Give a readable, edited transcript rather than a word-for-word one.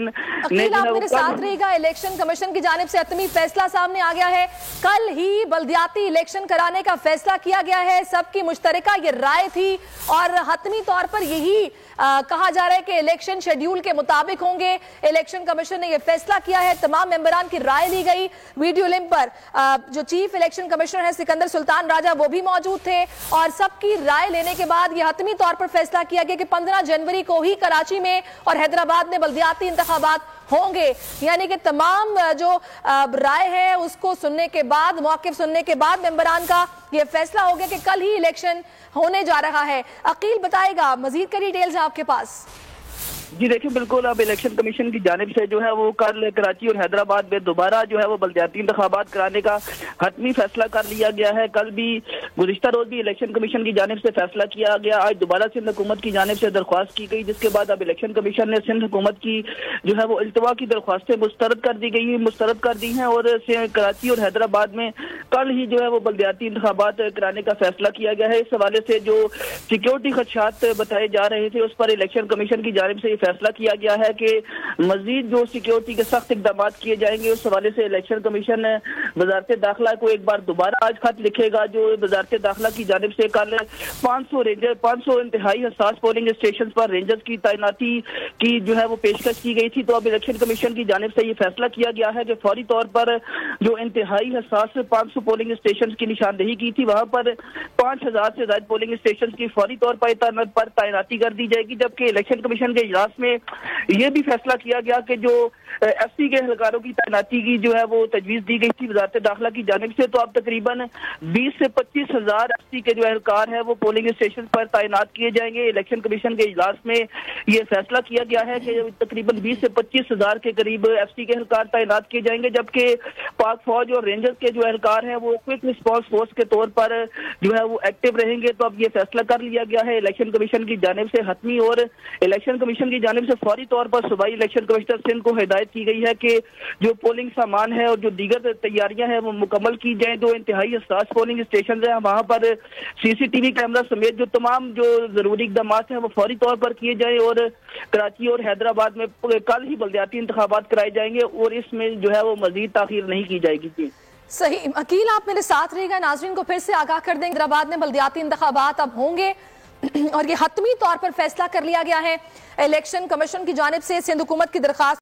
अकील आप मेरे साथ रहेगा। इलेक्शन कमीशन की जानिब से हतमी फैसला सामने आ गया है। कल ही बल्दियाती इलेक्शन कराने का फैसला किया गया है। सबकी मुश्तरका ये राय थी और हतमी तौर पर यही कहा जा रहा है कि इलेक्शन शेड्यूल के मुताबिक होंगे। इलेक्शन कमीशन ने यह फैसला किया है। तमाम मेंबरान की राय ली गई। वीडियो लिंक पर जो चीफ इलेक्शन कमिश्नर है सिकंदर सुल्तान राजा वो भी मौजूद थे और सबकी राय लेने के बाद यह हतमी तौर पर फैसला किया गया कि 15 जनवरी को ही कराची में और हैदराबाद में बल्दियाती इंतखाबात होंगे। यानी कि तमाम जो राय है उसको सुनने के बाद, मौक़िफ़ सुनने के बाद मेंबरान का ये फैसला हो गया कि कल ही इलेक्शन होने जा रहा है। अकील बताएगा मजीद का डिटेल्स आपके पास। जी देखिए, बिल्कुल अब इलेक्शन कमीशन की जानिब से जो है वो कल कराची और हैदराबाद में दोबारा जो है वो बल्दियाती इंतखाबात कराने का हतमी फैसला कर लिया गया है। कल भी गुज़िश्ता रोज भी इलेक्शन कमीशन की जानिब से फैसला किया गया। आज दोबारा सिंध हुकूमत की जानिब से दरख्वास्त की गई, जिसके बाद अब इलेक्शन कमीशन ने सिंध हुकूमत की जो है वो इल्तवा की दरख्वास्तें मुस्तरद कर दी हैं और कराची और हैदराबाद में कल ही जो है वो बल्दियाती इंतखाबात कराने का फैसला किया गया है। इस हवाले से जो सिक्योरिटी खदशात बताए जा रहे थे उस पर इलेक्शन कमीशन की जानिब से फैसला किया गया है कि मजीद जो सिक्योरिटी के सख्त इक़दाम किए जाएंगे। उस हवाले से इलेक्शन कमीशन वज़ारत दाखिला को एक बार दोबारा आज खत लिखेगा, जो वज़ारत दाखिला की जानिब से कल 500 इंतहाई हसास पोलिंग स्टेशन पर रेंजर्स की तैनाती की जो है वो पेशकश की गई थी। तो अब इलेक्शन कमीशन की जानिब से ये फैसला किया गया है कि फौरी तौर पर जो इंतहाई हसास 500 पोलिंग स्टेशन की निशानदेही की थी वहां पर 5000 से ज्यादा पोलिंग स्टेशन की फौरी तौर पर तैनाती कर दी जाएगी। जबकि इलेक्शन कमीशन के इजलास में यह भी फैसला किया गया कि जो एसपी के एहलकारों की तैनाती की जो है वो तजवीज दी गई थी वज़ारत दाखिला की जानिब से, तो अब तकरीबन 20 से 25 हजार एसपी के जो एहलकार है वो पोलिंग स्टेशन पर तैनात किए जाएंगे। इलेक्शन कमीशन के इजलास में यह फैसला किया गया है कि तकरीबन 20 से 25 हजार के करीब एसपी के एहलकार तैनात किए जाएंगे। जबकि पाक फौज और रेंजर्स के जो एहलकार हैं वो क्विक रिस्पॉन्स फोर्स के तौर पर जो है वो एक्टिव रहेंगे। तो अब ये फैसला कर लिया गया है इलेक्शन कमीशन की जानिब से हतमी, और इलेक्शन कमीशन की जानिब से फौरी तौर पर सूबाई इलेक्शन कमिश्नर सिंध को हिदायत की गई है कि जो पोलिंग सामान है और जो दीगर तैयारियां हैं वो मुकम्मल की जाएं। जो इंतहाई हसास पोलिंग स्टेशन है वहां पर सीसीटीवी कैमरा समेत जो तमाम जो जरूरी इकदाम हैं वो फौरी तौर पर किए जाएं और कराची और हैदराबाद में कल ही बल्दियाती इंतखाबात कराए जाएंगे और इसमें जो है वो मजीद ताखीर नहीं की जाएगी। सही। अकील आप मेरे साथ रहेगा। नाज़रीन को फिर से आगाह कर दें, हैदराबाद में बल्दियाती इंतखाबात अब होंगे और ये हतमी तौर पर फैसला कर लिया गया है। इलेक्शन कमीशन की जानिब से सिंध हुकूमत की दरखास्त